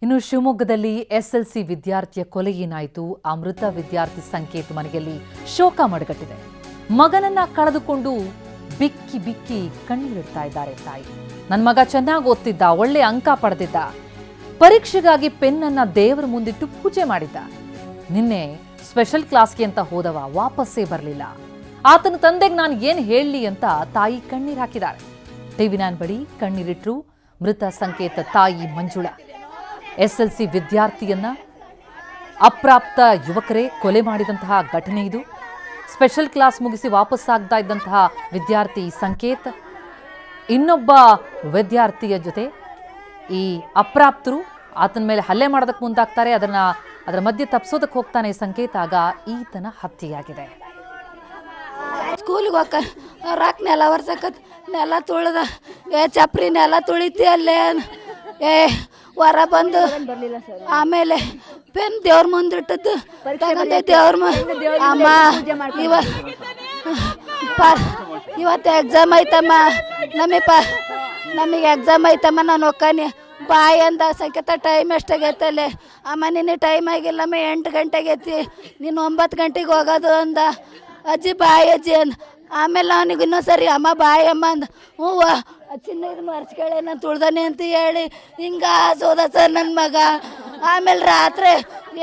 ಇನ್ನು ಶಿವಮೊಗ್ಗದಲ್ಲಿ ಎಸ್ಎಲ್ಸಿ ವಿದ್ಯಾರ್ಥಿಯ ಕೊಲೆ ಏನಾಯಿತು? ಆ ಮೃತ ವಿದ್ಯಾರ್ಥಿ ಸಂಕೇತ್ ಮನೆಯಲ್ಲಿ ಶೋಕ ಮಡಗಟ್ಟಿದೆ. ಮಗನನ್ನ ಕಳೆದುಕೊಂಡು ಬಿಕ್ಕಿ ಬಿಕ್ಕಿ ಕಣ್ಣೀರಿಡ್ತಾ ಇದ್ದಾರೆ ತಾಯಿ. ನನ್ನ ಮಗ ಚೆನ್ನಾಗಿ ಓದ್ತಿದ್ದ, ಒಳ್ಳೆ ಅಂಕ ಪಡೆದಿದ್ದ, ಪರೀಕ್ಷೆಗಾಗಿ ಪೆನ್ನನ್ನ ದೇವರ ಮುಂದಿಟ್ಟು ಪೂಜೆ ಮಾಡಿದ್ದ. ನಿನ್ನೆ ಸ್ಪೆಷಲ್ ಕ್ಲಾಸ್ಗೆ ಅಂತ ಹೋದವ ವಾಪಸ್ಸೇ ಬರಲಿಲ್ಲ. ಆತನ ತಂದೆಗೆ ನಾನು ಏನು ಹೇಳಲಿ ಅಂತ ತಾಯಿ ಕಣ್ಣೀರು ಹಾಕಿದ್ದಾರೆ. ಟಿವಿ9 ಬಳಿ ಕಣ್ಣೀರಿಟ್ರು ಮೃತ ಸಂಕೇತ ತಾಯಿ ಮಂಜುಳಾ. ಎಸ್ಎಲ್ಸಿ ವಿದ್ಯಾರ್ಥಿಯನ್ನ ಅಪ್ರಾಪ್ತ ಯುವಕರೇ ಕೊಲೆ ಮಾಡಿದಂತಹ ಘಟನೆ ಇದು. ಸ್ಪೆಷಲ್ ಕ್ಲಾಸ್ ಮುಗಿಸಿ ವಾಪಸ್ಸಾಗ್ತಾ ಇದ್ದಂತಹ ವಿದ್ಯಾರ್ಥಿ ಸಂಕೇತ್ ಇನ್ನೊಬ್ಬ ವಿದ್ಯಾರ್ಥಿಯ ಜೊತೆ ಈ ಅಪ್ರಾಪ್ತರು ಆತನ ಮೇಲೆ ಹಲ್ಲೆ ಮಾಡೋದಕ್ಕೆ ಮುಂದಾಗ್ತಾರೆ. ಅದರ ಮಧ್ಯೆ ತಪ್ಪಿಸೋದಕ್ಕೆ ಹೋಗ್ತಾನೆ ಸಂಕೇತ್. ಆಗ ಈತನ ಹತ್ಯೆಯಾಗಿದೆ. ಸ್ಕೂಲಿಗೆ ಹೋಗ ರಾಕ್ ನೆಲ ಒರ್ಸಕತ್ ನೆಲ ತುಳ್ದ ಚಪ್ರಿ ನೆಲ ತುಳಿತಿ ಅಲ್ಲೇ ಹೊರ ಬಂದು ಆಮೇಲೆ ಪೆನ್ ದೇವ್ರ ಮುಂದಿಟ್ಟದ್ದು ದೇವ್ರ ಅಮ್ಮ ಇವತ್ತು ಎಕ್ಸಾಮ್ ಐತಮ್ಮ ನಮಗೆ ಎಕ್ಸಾಮ್ ಐತಮ್ಮ ನಾನು ಒಕ್ಕಾನಿ ಬಾಯ್ ಅಂದ ಸಂಕೇತ ಟೈಮ್ ಎಷ್ಟಾಗೈತಲ್ಲೇ ಅಮ್ಮ ನಿನ್ನೆ ಟೈಮ್ ಆಗಿಲ್ಲಮ್ಮ 8 ಗಂಟೆಗೆ ಐತಿ ನೀನು 9 ಗಂಟೆಗೆ ಹೋಗೋದು ಅಂದ. ಅಜ್ಜಿ ಬಾಯ್ ಅಜ್ಜಿ ಅಂದ. ಆಮೇಲೆ ಅವನಿಗೆ ಇನ್ನೊಂದು ಸರಿ ಅಮ್ಮ ಬಾಯ್ ಅಮ್ಮ ಅಂದ. ಹ್ಞೂ ಚಿನ್ನ ಇದನ್ನು ಮರ್ಸ್ಕೊಳ್ಳೆ ನಾನು ತುಳ್ದಾನೆ ಅಂತ ಹೇಳಿ ಹಿಂಗೆ ಸೋದ ಸರ್ ನನ್ನ ಮಗ. ಆಮೇಲೆ ರಾತ್ರಿ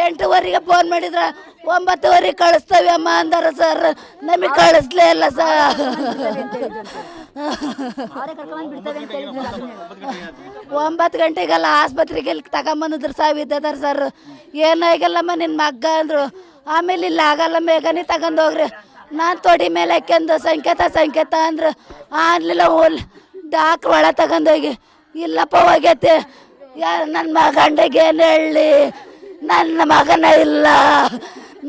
8:30ಗೆ ಫೋನ್ ಮಾಡಿದ್ರೆ 9:30 ಕಳಿಸ್ತೇವೆ ಅಮ್ಮ ಅಂದಾರ ಸರ್. ನಮಗೆ ಕಳಿಸ್ಲೇ ಇಲ್ಲ ಸರ್. 9 ಗಂಟೆಗೆಲ್ಲ ಆಸ್ಪತ್ರೆಗೆ ತಗೊಂಬಂದಿದ್ರು ಸಾವಿದ್ದಾರ ಸರ್. ಏನಾಗಿಲ್ಲಮ್ಮ ನಿನ್ನ ಮಗ್ಗ ಅಂದರು. ಆಮೇಲೆ ಇಲ್ಲ ಆಗಲ್ಲ ಬೇಗನೆ ತಗೊಂಡೋಗ್ರಿ. ನಾನು ತೊಡಿ ಮೇಲೆ ಹಾಕ್ಯಂದು ಸಂಕೇತ ಅಂದ್ರೆ ಆನ್ಲಿಲ್ಲ ಡಾಕ್ಟ್ರ್ ಒಳ ತಗೊಂಡೋಗಿ ಇಲ್ಲಪ್ಪ ಹೋಗ್ಯತೆ ನನ್ನ ಮಗಂಡಿಗೆ ಏನು ಹೇಳಿ ನನ್ನ ಮಗನ ಇಲ್ಲ,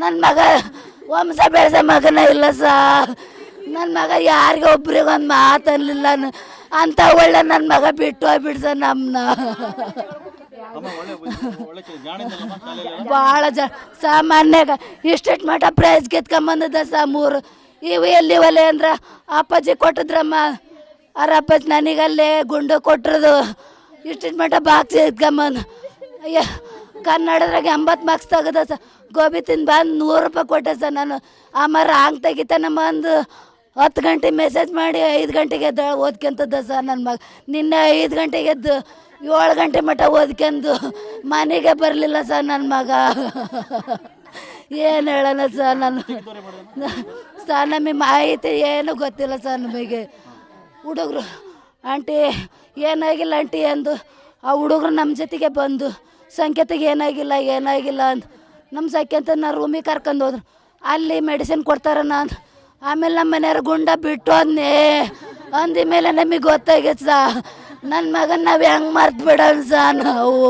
ನನ್ನ ಮಗ ವಂಶ ಬೆಳೆಸ ಮಗನ ಇಲ್ಲ ನನ್ನ ಮಗ ಯಾರಿಗೆ ಒಬ್ರಿಗೆ ಒಂದು ಮಾತನ್ಲಿಲ್ಲ ಅಂತ ಒಳ್ಳೆ ನನ್ನ ಮಗ ಬಿಟ್ಟು ಹೋಗ್ಬಿಡ್ಸ ನಮ್ಮನ್ನ. ಭಾಳ ಸಾಮಾನ್ಯಾಗ ಇಷ್ಟಿಟ್ಟು ಮಠ ಪ್ರೈಸ್ ಗೆತ್ಕೊಂಬಂದದ 3 ಇವು ಎಲ್ಲಿ ಒಲೆ ಅಂದ್ರೆ ಅಪ್ಪಾಜಿ ಕೊಟ್ಟಿದ್ರಮ್ಮ. ಅವ್ರ ಅಪ್ಪಾಜಿ ನನಗಲ್ಲೇ ಗುಂಡು ಕೊಟ್ಟಿರೋದು ಇಷ್ಟಿಟ್ಟು ಮಠ ಬಾಕ್ಸ್ ಎತ್ಕೊಂಬಂದು ಕನ್ನಡದ್ರಾಗ 80 ಮಾರ್ಕ್ಸ್ ತೆಗದ ಗೋಬಿ ತಿಂದು ಬಂದು 100 ರೂಪಾಯಿ ಕೊಟ್ಟೆ ನಾನು. ಆಮೇಲೆ ರಾಂಗ್ ತೆಗಿತಾನಮ್ಮ ಅಂದು 10 ಗಂಟೆ ಮೆಸೇಜ್ ಮಾಡಿ 5 ಗಂಟೆಗೆ ಎದ್ದು ಓದ್ಕೊಂತದ್ದ ನನ್ನ ಮಗ. ನಿನ್ನೆ 5 ಗಂಟೆಗೆ ಎದ್ದು 7 ಗಂಟೆ ಮಟ್ಟ ಓದ್ಕೊಂಡು ಮನೆಗೆ ಬರಲಿಲ್ಲ ಸರ್ ನನ್ನ ಮಗ. ಏನು ಹೇಳೋಣ ಸರ್ ನಾನು ನಮಗೆ ಮಾಹಿತಿ ಏನು ಗೊತ್ತಿಲ್ಲ ಸರ್ ನಮಗೆ. ಹುಡುಗರು ಆಂಟಿ ಏನಾಗಿಲ್ಲ ಆಂಟಿ ಅಂದು ಆ ಹುಡುಗರು ನಮ್ಮ ಜೊತೆಗೆ ಬಂದು ಸಂಕೇತಿಗೆ ಏನಾಗಿಲ್ಲ ಅಂದು ನಮ್ಮ ಸಂಕೇತನ ರೂಮಿಗೆ ಕರ್ಕೊಂಡು ಹೋದ್ರು. ಅಲ್ಲಿ ಮೆಡಿಸಿನ್ ಕೊಡ್ತಾರ ನಾನು. ಆಮೇಲೆ ನಮ್ಮ ಮನೆಯವ್ರ ಗುಂಡ ಬಿಟ್ಟು ಅಂದೇ ಅಂದ ಮೇಲೆ ನಮಗೆ ಗೊತ್ತಾಗೈತೆ ಸಾ ನನ್ನ ಮಗನ ನಾವು ಹೆಂಗೆ ಮರ್ತು ಬಿಡೋಣ ಸಾ ನಾವು.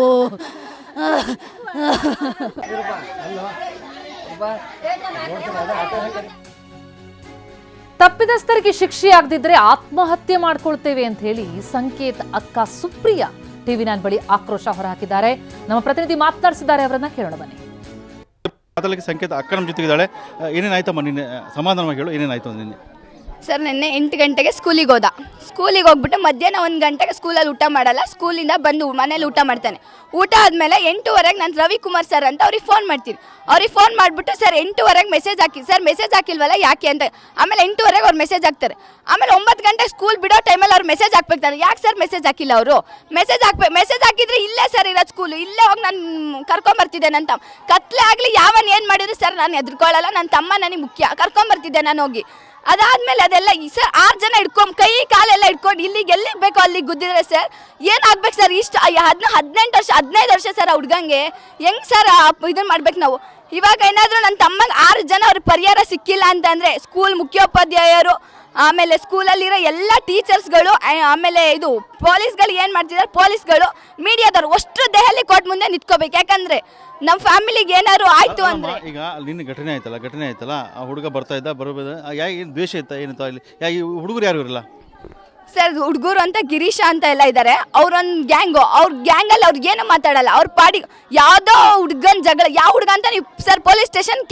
ತಪ್ಪಿದಸ್ಥರಿಗೆ ಶಿಕ್ಷೆ ಆಗದಿದ್ರೆ ಆತ್ಮಹತ್ಯೆ ಮಾಡ್ಕೊಳ್ತೇವೆ ಅಂತ ಹೇಳಿ ಸಂಕೇತ್ ಅಕ್ಕ ಸುಪ್ರಿಯಾ ಟಿವಿ9 ಬಳಿ ಆಕ್ರೋಶ ಹೊರಹಾಕಿದ್ದಾರೆ. ನಮ್ಮ ಪ್ರತಿನಿಧಿ ಮಾತನಾಡಿಸಿದ್ದಾರೆ, ಅವರನ್ನ ಕೇಳೋಣ ಬನ್ನಿ. ಸಂಕೇತ ಅಕ್ಕ ನಮ್ಮ ಜೊತೆಗಿದ್ದಾಳೆ. ಏನೇನಾಯ್ತಮ್ಮ ನಿನ್ನೆ? ಸಮಾಧಾನವಾಗಿ ಹೇಳು, ಏನೇನಾಯ್ತು ನಿನ್ನೆ? ಸರ್ ನಿನ್ನೆ 8 ಗಂಟೆಗೆ ಸ್ಕೂಲಿಗೆ ಹೋದ. ಸ್ಕೂಲಿಗೆ ಹೋಗ್ಬಿಟ್ಟು ಮಧ್ಯಾಹ್ನ 1 ಗಂಟೆಗೆ ಸ್ಕೂಲಲ್ಲಿ ಊಟ ಮಾಡಲ್ಲ. ಸ್ಕೂಲಿಂದ ಬಂದು ಮನೇಲಿ ಊಟ ಮಾಡ್ತಾನೆ. ಊಟ ಆದಮೇಲೆ 8:15 ನಾನು ರವಿಕುಮಾರ್ ಸರ್ ಅಂತ ಅವ್ರಿಗೆ ಫೋನ್ ಮಾಡ್ತೀನಿ. ಅವ್ರಿಗೆ ಫೋನ್ ಮಾಡಿಬಿಟ್ಟು ಸರ್ 8:15 ಮೆಸೇಜ್ ಹಾಕಿ ಸರ್, ಮೆಸೇಜ್ ಹಾಕಿಲ್ವಲ್ಲ ಯಾಕೆ ಅಂತ. ಆಮೇಲೆ 8:15 ಅವ್ರು ಮೆಸೇಜ್ ಹಾಕ್ತಾರೆ. ಆಮೇಲೆ 9 ಗಂಟೆಗೆ ಸ್ಕೂಲ್ ಬಿಡೋ ಟೈಮಲ್ಲಿ ಅವ್ರು ಮೆಸೇಜ್ ಹಾಕ್ಬೇಕಾರೆ. ಯಾಕೆ ಸರ್ ಮೆಸೇಜ್ ಹಾಕಿಲ್ಲ ಅವರು? ಮೆಸೇಜ್ ಹಾಕಿದ್ರೆ ಇಲ್ಲೇ ಸರ್ ಇರೋದು ಸ್ಕೂಲು, ಇಲ್ಲೇ ಹೋಗಿ ನಾನು ಕರ್ಕೊಂಬರ್ತಿದ್ದೇನೆ ಅಂತ. ಕತ್ಲೆ ಆಗಲಿ ಯಾವನ್ ಏನು ಮಾಡಿದ್ರು ಸರ್ ನಾನು ಎದ್ಕೊಳ್ಳಲ್ಲ, ನನ್ನ ತಮ್ಮ ನನಗೆ ಮುಖ್ಯ, ಕರ್ಕೊಂಬರ್ತಿದ್ದೆ ನಾನು ಹೋಗಿ. ಅದಾದ್ಮೇಲೆ ಅದೆಲ್ಲ ಸರ್ 6 ಜನ ಹಿಡ್ಕೊಂಡು ಕೈ ಕಾಲೆಲ್ಲ ಹಿಡ್ಕೊಂಡು ಇಲ್ಲಿಗೆ ಎಲ್ಲಿಗೆ ಬೇಕೋ ಅಲ್ಲಿಗೆ ಗುದ್ದಿದ್ರೆ ಸರ್ ಏನಾಗ್ಬೇಕು ಸರ್? ಇಷ್ಟು 18 ವರ್ಷ 15 ವರ್ಷ ಸರ್ ಆ ಹುಡ್ಗಂಗೆ ಹೆಂಗೆ ಸರ್ ಇದನ್ನು ಮಾಡ್ಬೇಕು ನಾವು? ಇವಾಗ ಏನಾದರೂ ನನ್ನ ತಮ್ಮಗೆ 6 ಜನ ಅವ್ರಿಗೆ ಪರಿಹಾರ ಸಿಕ್ಕಿಲ್ಲ ಅಂತಂದರೆ ಸ್ಕೂಲ್ ಮುಖ್ಯೋಪಾಧ್ಯಾಯರು, ಆಮೇಲೆ ಸ್ಕೂಲಲ್ಲಿರೋ ಎಲ್ಲ ಟೀಚರ್ಸ್ಗಳು, ಆಮೇಲೆ ಇದು ಪೊಲೀಸ್ಗಳು ಏನು ಮಾಡ್ತಿದ್ದಾರೆ, ಪೊಲೀಸ್ಗಳು, ಮೀಡಿಯಾದವ್ರು ಅಷ್ಟು ದೆಹಲಿ ಕೋರ್ಟ್ ಮುಂದೆ ನಿಂತ್ಕೋಬೇಕು. ಯಾಕಂದರೆ ನಮ್ಮ ಫ್ಯಾಮಿಲಿಗೆ ಏನಾದ್ರು ಆಯ್ತು ಅಂದ್ರೆ. ಈಗ ನಿನ್ನ ಘಟನೆ ಆಯ್ತಲ್ಲ, ಆ ಹುಡುಗ ಬರ್ತಾ ಇದ್ದ ಬರೋದು ಏನು ದ್ವೇಷ ಇತ್ತ ಏನಿತ್ತು ಅಲ್ಲಿ? ಈ ಹುಡುಗರು ಯಾರು ಇರಲ್ಲ ಸರ್? ಹುಡುಗರು ಅಂತ ಗಿರೀಶ ಅಂತ ಎಲ್ಲ ಇದ್ದಾರೆ. ಅವ್ರೊಂದು ಗ್ಯಾಂಗು. ಅವ್ರ ಗ್ಯಾಂಗಲ್ಲಿ ಅವ್ರಿಗೆ ಏನು ಮಾತಾಡಲ್ಲ. ಅವ್ರ ಪಾಡಿಗೆ ಯಾವುದೋ ಹುಡುಗನ ಜಗಳ, ಯಾವ ಹುಡುಗ ಅಂತ ನೀವು ಸರ್ ಪೊಲೀಸ್ ಸ್ಟೇಷನ್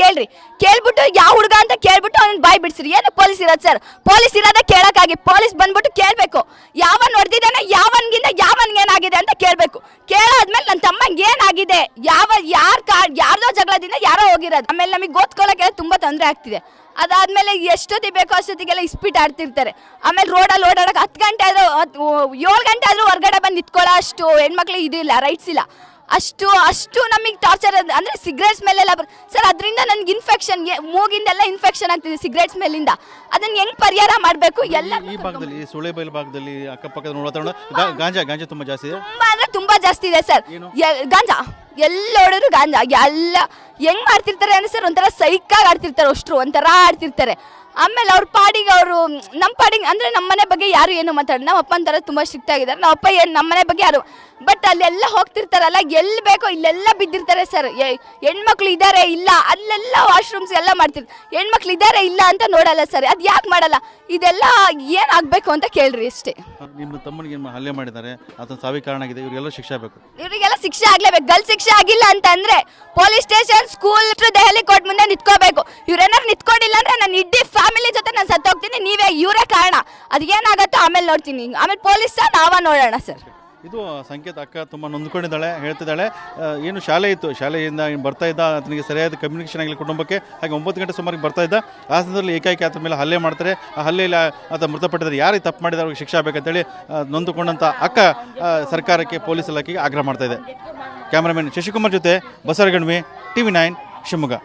ಕೇಳ್ಬಿಟ್ಟು ಯಾವ ಹುಡುಗ ಅಂತ ಕೇಳ್ಬಿಟ್ಟು ಅವ್ನ ಬಾಯ್ ಬಿಡಿಸ್ರಿ. ಏನು ಪೊಲೀಸ್ ಇರೋದು ಸರ್? ಪೊಲೀಸ್ ಇರೋದೇ ಕೇಳೋಕ್ಕಾಗಿ ಪೊಲೀಸ್ ಬಂದ್ಬಿಟ್ಟು ಕೇಳಬೇಕು. ಯಾವನ್ ಹೊಡೆದಿದ್ದಾನೆ, ಯಾವನ್ಗಿಂತ ಯಾವನ್ಗೇನಾಗಿದೆ ಅಂತ ಕೇಳಬೇಕು. ಕೇಳಾದ್ಮೇಲೆ ನನ್ನ ತಮ್ಮಂಗೆ ಏನಾಗಿದೆ ಆಗಿದೆ. ಯಾರ್ದೋ ಜಗಳದಿಂದ ಯಾರೋ ಹೋಗಿರೋದು. ಆಮೇಲೆ ನಮಗೆ ಓದ್ಕೊಳ್ಳೋಕೆಲ್ಲ ತುಂಬಾ ತೊಂದರೆ ಆಗ್ತಿದೆ. ಅದಾದ್ಮೇಲೆ ಎಷ್ಟೊತ್ತಿಗೆ ಬೇಕೋ ಅಷ್ಟೊತ್ತಿಗೆಲ್ಲ ಇಸ್ಪೀಟ್ ಆಡ್ತಿರ್ತಾರೆ. ಆಮೇಲೆ ರೋಡಲ್ಲಿ ಓಡಾಡಕ್ಕೆ 10 ಗಂಟೆ ಆದರೂ 7 ಗಂಟೆ ಆದರೂ ಹೊರಗಡೆ ಬಂದು ನಿಂತ್ಕೊಳ್ಳೋ ಅಷ್ಟು ಹೆಣ್ಮಕ್ಳಿಗೆ ಇದಿಲ್ಲ, ರೈಟ್ಸ್ ಇಲ್ಲ. ಅಷ್ಟು ನಮಗೆ ಟಾರ್ಚರ್ ಅಂದರೆ ಸಿಗರೇಟ್ಸ್ ಮೇಲೆಲ್ಲ ಸರ್, ಅದರಿಂದ ನನಗೆ ಇನ್ಫೆಕ್ಷನ್, ಮೂಗಿಂದೆಲ್ಲ ಇನ್ಫೆಕ್ಷನ್ ಆಗ್ತಿದೆ ಸಿಗರೇಟ್ಸ್ ಮೇಲಿಂದ. ಅದನ್ನ ಹೆಂಗ್ ಪರಿಹಾರ ಮಾಡಬೇಕು? ಎಲ್ಲ ಈ ಭಾಗದಲ್ಲಿ, ಈ ಸುಳೆಬೈಲು ಭಾಗದಲ್ಲಿ ಅಕ್ಕಪಕ್ಕದ ನೋಡೋಣ ಗಾಂಜಾ ತುಂಬ ಜಾಸ್ತಿ ಇದೆ. ತುಂಬಾ ಅಂದ್ರೆ ತುಂಬಾ ಜಾಸ್ತಿ ಇದೆ ಸರ್. ಗಾಂಜಾ ಎಲ್ಲ ನೋಡಿದ್ರು ಗಾಂಜಾ. ಎಲ್ಲ ಹೆಂಗ್ ಮಾಡ್ತಿರ್ತಾರೆ ಅಂದ್ರೆ ಸರ್, ಒಂಥರ ಸೈಕಾಗಿ ಆಡ್ತಿರ್ತಾರೆ, ಅಷ್ಟ್ರು ಒಂಥರ ಆಡ್ತಿರ್ತಾರೆ. ಆಮೇಲೆ ಅವ್ರ ಪಾಡಿಗೆ ಅವರು ನಮ್ಮ ಪಾಡಿಗೆ ಅಂದರೆ ನಮ್ಮ ಮನೆ ಬಗ್ಗೆ ಯಾರು ಏನು ಮಾತಾಡೋದು. ನಮ್ಮ ಅಪ್ಪನ ಥರ ತುಂಬ ಸ್ಟ್ರಿಕ್ಟ್ ಆಗಿದ್ದಾರೆ. ನಮ್ಮ ಅಪ್ಪ ಏನು ನಮ್ಮ ಮನೆ ಬಗ್ಗೆ ಯಾರು, ಬಟ್ ಅಲ್ಲೆಲ್ಲ ಹೋಗ್ತಿರ್ತಾರಲ್ಲ, ಎಲ್ಲಿ ಬೇಕೋ ಇಲ್ಲೆಲ್ಲ ಬಿದ್ದಿರ್ತಾರೆ ಸರ್. ಹೆಣ್ಮಕ್ಳು ಇದ್ದಾರೆ ಇಲ್ಲ, ಅಲ್ಲೆಲ್ಲ ವಾಶ್ರೂಮ್ಸ್ ಎಲ್ಲ ಮಾಡ್ತಿರ್ತಾರೆ. ಹೆಣ್ಮಕ್ಳು ಇದ್ದಾರೆ ಇಲ್ಲ ಅಂತ ನೋಡಲ್ಲ ಸರ್. ಅದು ಯಾಕೆ ಮಾಡಲ್ಲ? ಇದೆಲ್ಲ ಏನಾಗಬೇಕು ಅಂತ ಕೇಳ್ರಿ ಅಷ್ಟೇ. ನಿಮ್ಮ ತಮ್ಮನಿಗೆ ಹಲ್ಲೆ ಮಾಡಿದ್ದಾರೆ, ಆತನ ಸಾವಿಗೆ ಕಾರಣ ಆಗಿದೆ, ಇವರಿಗೆಲ್ಲ ಶಿಕ್ಷೆ ಆಗಬೇಕು. ಇವರಿಗೆಲ್ಲ ಶಿಕ್ಷೆ ಆಗ್ಲೇಬೇಕು. ಗಲ್ ಶಿಕ್ಷೆ ಆಗಿಲ್ಲ ಅಂತಂದ್ರೆ police station, school, Delhi court ಮುಂದೆ ನಿಂತ್ಕೋಬೇಕು. ಇವ್ರೇನಾರು ನಿಂತ್ಕೊಂಡಿಲ್ಲ ಅಂದ್ರೆ ನಾನು ಇಡೀ ಫ್ಯಾಮಿಲಿ ಜೊತೆ ನಾನು ಸತ್ತೋಗ್ತೀನಿ. ಇವರೇ ಕಾರಣ. ಅದು ಏನಾಗತ್ತೋ ಆಮೇಲೆ ನೋಡ್ತೀನಿ. ಆಮೇಲೆ ಪೊಲೀಸ್ ನಾವ ನೋಡೋಣ ಸರ್. ಇದು ಸಂಕೇತ ಅಕ್ಕ ತುಂಬ ನೊಂದ್ಕೊಂಡಿದ್ದಾಳೆ, ಹೇಳ್ತಿದ್ದಾಳೆ. ಏನು ಶಾಲೆ ಇತ್ತು, ಶಾಲೆಯಿಂದ ಬರ್ತಾ ಇದ್ದ, ಆತನಿಗೆ ಸರಿಯಾದ ಕಮ್ಯುನಿಕೇಷನ್ ಆಗಲಿ ಕುಟುಂಬಕ್ಕೆ. ಹಾಗೆ 9 ಗಂಟೆ ಸುಮಾರಿಗೆ ಬರ್ತಾ ಇದ್ದ. ಆ ಸಂದರ್ಭದಲ್ಲಿ ಏಕಾಏಕಿ ಆತನ ಮೇಲೆ ಹಲ್ಲೆ ಮಾಡ್ತಾರೆ. ಆ ಹಲ್ಲೆಯಲ್ಲಿ ಆತ ಮೃತಪಟ್ಟಿದ್ದಾರೆ. ಯಾರಿಗೆ ತಪ್ಪು ಮಾಡಿದ್ರೆ ಅವ್ರಿಗೆ ಶಿಕ್ಷೆ ಆಗಬೇಕಂತೇಳಿ ನೊಂದುಕೊಂಡಂಥ ಅಕ್ಕ ಸರ್ಕಾರಕ್ಕೆ, ಪೊಲೀಸ್ ಇಲಾಖೆಗೆ ಆಗ್ರಹ ಮಾಡ್ತಾ ಇದೆ. ಕ್ಯಾಮ್ರಾಮನ್ ಶಶಿಕುಮಾರ್ ಜೊತೆ ಬಸವರಗಣ್ವಿ, TV9 ಶಿವಮೊಗ್ಗ.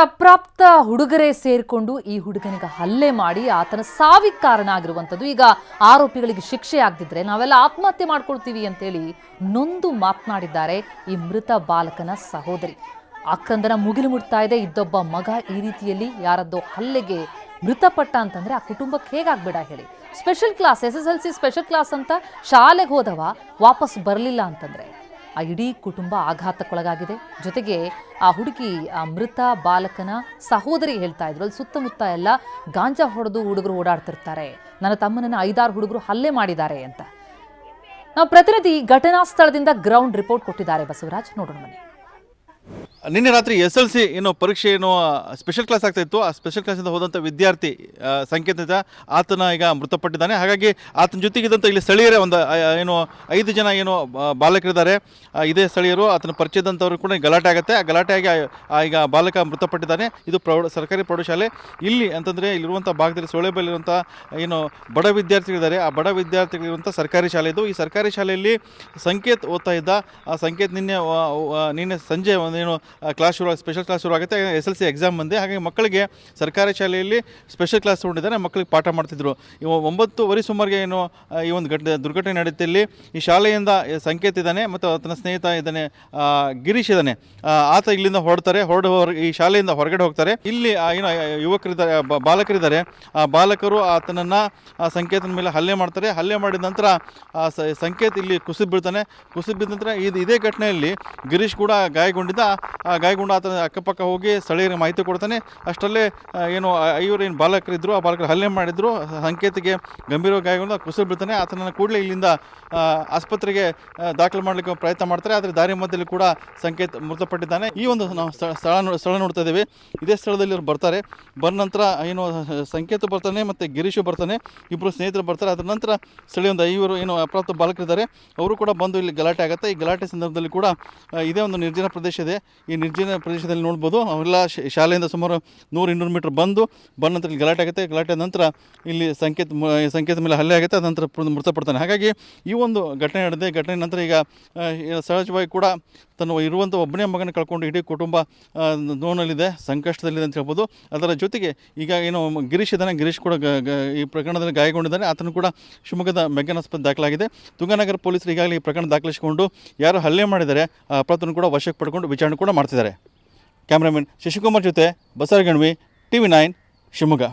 ಅಪ್ರಾಪ್ತ ಹುಡುಗರೇ ಸೇರಿಕೊಂಡು ಈ ಹುಡುಗನಿಗೆ ಹಲ್ಲೆ ಮಾಡಿ ಆತನ ಸಾವಿಗೆ ಕಾರಣ ಆಗಿರುವಂಥದ್ದು. ಈಗ ಆರೋಪಿಗಳಿಗೆ ಶಿಕ್ಷೆ ಆಗದಿದ್ರೆ ನಾವೆಲ್ಲ ಆತ್ಮಹತ್ಯೆ ಮಾಡ್ಕೊಳ್ತೀವಿ ಅಂತೇಳಿ ನೊಂದು ಮಾತನಾಡಿದ್ದಾರೆ ಈ ಮೃತ ಬಾಲಕನ ಸಹೋದರಿ. ಅಕ್ಕಂದನ ಮುಗಿಲು ಮುಟ್ತಾ ಇದೆ. ಇದ್ದೊಬ್ಬ ಮಗ ಈ ರೀತಿಯಲ್ಲಿ ಯಾರದ್ದೋ ಹಲ್ಲೆಗೆ ಮೃತಪಟ್ಟ ಅಂತಂದ್ರೆ ಆ ಕುಟುಂಬಕ್ಕೆ ಹೇಗಾಗ್ಬೇಡ ಹೇಳಿ. Special class, SSLC special class ಅಂತ ಶಾಲೆಗೆ ಹೋದವ ವಾಪಸ್ ಬರಲಿಲ್ಲ ಅಂತಂದ್ರೆ ಆ ಇಡೀ ಕುಟುಂಬ ಆಘಾತಕ್ಕೊಳಗಾಗಿದೆ. ಜೊತೆಗೆ ಆ ಹುಡುಗಿ, ಆ ಮೃತ ಬಾಲಕನ ಸಹೋದರಿ ಹೇಳ್ತಾ ಇದ್ರು, ಅಲ್ಲಿ ಸುತ್ತಮುತ್ತ ಎಲ್ಲ ಗಾಂಜಾ ಹೊಡೆದು ಹುಡುಗರು ಓಡಾಡ್ತಿರ್ತಾರೆ, ನನ್ನ ತಮ್ಮನನ್ನು 5-6 ಹುಡುಗರು ಹಲ್ಲೆ ಮಾಡಿದ್ದಾರೆ ಅಂತ. ನಾವು ಪ್ರತಿನಿಧಿ ಘಟನಾ ಸ್ಥಳದಿಂದ ಗ್ರೌಂಡ್ ರಿಪೋರ್ಟ್ ಕೊಟ್ಟಿದ್ದಾರೆ ಬಸವರಾಜ್, ನೋಡೋಣ ಬನ್ನಿ. ನಿನ್ನೆ ರಾತ್ರಿ SLC ಏನೋ ಪರೀಕ್ಷೆ ಏನೋ ಸ್ಪೆಷಲ್ ಕ್ಲಾಸ್ ಆಗ್ತಾ ಇತ್ತು. ಆ ಸ್ಪೆಷಲ್ ಕ್ಲಾಸಿಂದ ಹೋದಂಥ ವಿದ್ಯಾರ್ಥಿ ಸಂಕೇತ ಆತನ ಈಗ ಮೃತಪಟ್ಟಿದ್ದಾನೆ. ಹಾಗಾಗಿ ಆತನ ಜೊತೆಗಿದ್ದಂಥ ಇಲ್ಲಿ ಸ್ಥಳೀಯರೇ ಒಂದು ಏನೋ 5 ಜನ ಏನೋ ಬಾಲಕರಿದ್ದಾರೆ. ಇದೇ ಸ್ಥಳೀಯರು, ಆತನ ಪರಿಚಯದಂಥವ್ರು ಕೂಡ ಗಲಾಟೆ ಆಗುತ್ತೆ. ಆ ಗಲಾಟೆಯಾಗಿ ಈಗ ಬಾಲಕ ಮೃತಪಟ್ಟಿದ್ದಾನೆ. ಇದು ಸರ್ಕಾರಿ ಪ್ರೌಢಶಾಲೆ. ಇಲ್ಲಿ ಅಂತಂದರೆ ಇಲ್ಲಿರುವಂಥ ಭಾಗದಲ್ಲಿ ಸೊಳೆಬೈಲಿರುವಂಥ ಏನು ಬಡ ವಿದ್ಯಾರ್ಥಿಗಳಿದ್ದಾರೆ, ಆ ಬಡ ವಿದ್ಯಾರ್ಥಿಗಳಿರುವಂಥ ಸರ್ಕಾರಿ ಶಾಲೆ ಇದು. ಈ ಸರ್ಕಾರಿ ಶಾಲೆಯಲ್ಲಿ ಸಂಕೇತ್ ಓದ್ತಾ ಇದ್ದ. ಆ ಸಂಕೇತ್ ನಿನ್ನೆ ಸಂಜೆ ಏನು ಕ್ಲಾಸ್ ಶುರು, ಸ್ಪೆಷಲ್ ಕ್ಲಾಸ್ ಶುರು ಆಗುತ್ತೆ. SLC ಎಕ್ಸಾಮ್ ಬಂದೆ. ಹಾಗಾಗಿ ಮಕ್ಕಳಿಗೆ ಸರ್ಕಾರಿ ಶಾಲೆಯಲ್ಲಿ ಸ್ಪೆಷಲ್ ಕ್ಲಾಸ್ ತೊಗೊಂಡಿದ್ದಾರೆ. ಮಕ್ಕಳಿಗೆ ಪಾಠ ಮಾಡ್ತಿದ್ರು. 9:15 ಸುಮಾರಿಗೆ ಏನು ಈ ಒಂದು ದುರ್ಘಟನೆ ನಡೆಯುತ್ತೆ. ಇಲ್ಲಿ ಈ ಶಾಲೆಯಿಂದ ಸಂಕೇತ್ ಇದ್ದಾನೆ ಮತ್ತು ಆತನ ಸ್ನೇಹಿತ ಇದ್ದಾನೆ ಗಿರೀಶ್ ಇದ್ದಾನೆ. ಆತ ಇಲ್ಲಿಂದ ಹೊರಡ್ತಾರೆ. ಈ ಶಾಲೆಯಿಂದ ಹೊರಗಡೆ ಹೋಗ್ತಾರೆ. ಇಲ್ಲಿ ಏನು ಯುವಕರಿದ್ದಾರೆ, ಬಾಲಕರಿದ್ದಾರೆ. ಆ ಬಾಲಕರು ಆತನನ್ನು ಸಂಕೇತನ ಮೇಲೆ ಹಲ್ಲೆ ಮಾಡ್ತಾರೆ. ಹಲ್ಲೆ ಮಾಡಿದ ನಂತರ ಸಂಕೇತ್ ಇಲ್ಲಿ ಕುಸಿದು ಬೀಳ್ತಾನೆ. ಕುಸಿದು ಬಿದ್ದ ನಂತರ ಇದೇ ಘಟನೆಯಲ್ಲಿ ಗಿರೀಶ್ ಕೂಡ ಗಾಯಗೊಂಡಿದ್ದ. ಗಾಯಗೊಂಡು ಆತನ ಅಕ್ಕಪಕ್ಕ ಹೋಗಿ ಸ್ಥಳೀಯರಿಗೆ ಮಾಹಿತಿ ಕೊಡ್ತಾನೆ. ಅಷ್ಟರಲ್ಲೇ ಏನು 5 ಬಾಲಕರಿದ್ದರು, ಆ ಬಾಲಕರು ಹಲ್ಲೆ ಮಾಡಿದ್ರು. ಸಂಕೇತಿಗೆ ಗಂಭೀರವಾಗಿ ಗಾಯಗೊಂಡು ಕುಸಿದು ಬೀಳ್ತಾನೆ. ಆತನನ್ನು ಕೂಡಲೇ ಇಲ್ಲಿಂದ ಆಸ್ಪತ್ರೆಗೆ ದಾಖಲು ಮಾಡಲಿಕ್ಕೆ ಪ್ರಯತ್ನ ಮಾಡ್ತಾರೆ. ಆದರೆ ದಾರಿ ಮಧ್ಯದಲ್ಲಿ ಕೂಡ ಸಂಕೇತ್ ಮೃತಪಟ್ಟಿದ್ದಾನೆ. ಈ ಒಂದು ನಾವು ಸ್ಥಳ ನೋಡ್ತಾ ಇದ್ದೇವೆ. ಇದೇ ಸ್ಥಳದಲ್ಲಿ ಅವ್ರು ಬರ್ತಾರೆ. ಬಂದ ನಂತರ ಏನು ಸಂಕೇತ ಬರ್ತಾನೆ ಮತ್ತು ಗಿರೀಶು ಬರ್ತಾನೆ. ಇಬ್ಬರು ಸ್ನೇಹಿತರು ಬರ್ತಾರೆ. ಅದರ ನಂತರ ಸ್ಥಳೀಯ ಒಂದು 5 ಏನು ಅಪ್ರಾಪ್ತ ಬಾಲಕರಿದ್ದಾರೆ, ಅವರು ಕೂಡ ಬಂದು ಇಲ್ಲಿ ಗಲಾಟೆ ಆಗುತ್ತೆ. ಈ ಗಲಾಟೆ ಸಂದರ್ಭದಲ್ಲಿ ಕೂಡ ಇದೇ ಒಂದು ನಿರ್ಜನ ಪ್ರದೇಶ ಇದೆ. ಈ ನಿರ್ಜನ ಪ್ರದೇಶದಲ್ಲಿ ನೋಡ್ಬೋದು ಅವೆಲ್ಲ ಶಾಲೆಯಿಂದ ಸುಮಾರು 100-200 ಮೀಟರ್ ಬಂದ ನಂತರ ಇಲ್ಲಿ ಗಲಾಟೆ ಆಗುತ್ತೆ. ಗಲಾಟೆ ನಂತರ ಇಲ್ಲಿ ಸಂಕೇತ ಮೇಲೆ ಹಲ್ಲೆ ಆಗುತ್ತೆ. ಅದ ನಂತರ ಮೃತಪಡ್ತಾನೆ. ಹಾಗಾಗಿ ಈ ಒಂದು ಘಟನೆ ನಡೆದಿದೆ. ಘಟನೆ ನಂತರ ಈಗ ಸಹಜವಾಗಿ ಕೂಡ ತನ್ನ ಇರುವಂಥ ಒಬ್ಬನೇ ಮಗನ ಕಳ್ಕೊಂಡು ಇಡೀ ಕುಟುಂಬ ನೋವಿನಲ್ಲಿದೆ, ಸಂಕಷ್ಟದಲ್ಲಿದೆ ಅಂತ ಹೇಳ್ಬೋದು. ಅದರ ಜೊತೆಗೆ ಈಗ ಏನು ಗಿರೀಶ್ ಇದ್ದಾನೆ, ಗಿರೀಶ್ ಕೂಡ ಈ ಪ್ರಕರಣದಲ್ಲಿ ಗಾಯಗೊಂಡಿದ್ದಾನೆ. ಆತನು ಕೂಡ ಶಿವಮೊಗ್ಗದ ಮೆಗ್ಗಾನ್ ಆಸ್ಪತ್ರೆ ದಾಖಲಾಗಿದೆ. ತುಂಗನಗರ ಪೊಲೀಸರು ಈಗಾಗಲೇ ಈ ಪ್ರಕರಣ ದಾಖಲಿಸಿಕೊಂಡು ಯಾರು ಹಲ್ಲೆ ಮಾಡಿದ್ದಾರೆ ಆ ಅಪರಾಧವನ್ನು ಕೂಡ ವಶಕ್ಕೆ ಪಡ್ಕೊಂಡು ವಿಚಾರಣೆ ಕೂಡ ಮಾಡ್ತಿದ್ದಾರೆ. ಕ್ಯಾಮ್ರಾಮನ್ ಶಶಿಕುಮಾರ್ ಜೊತೆ ಬಸವರಗಣ್ವಿ, TV9 ಶಿವಮೊಗ್ಗ.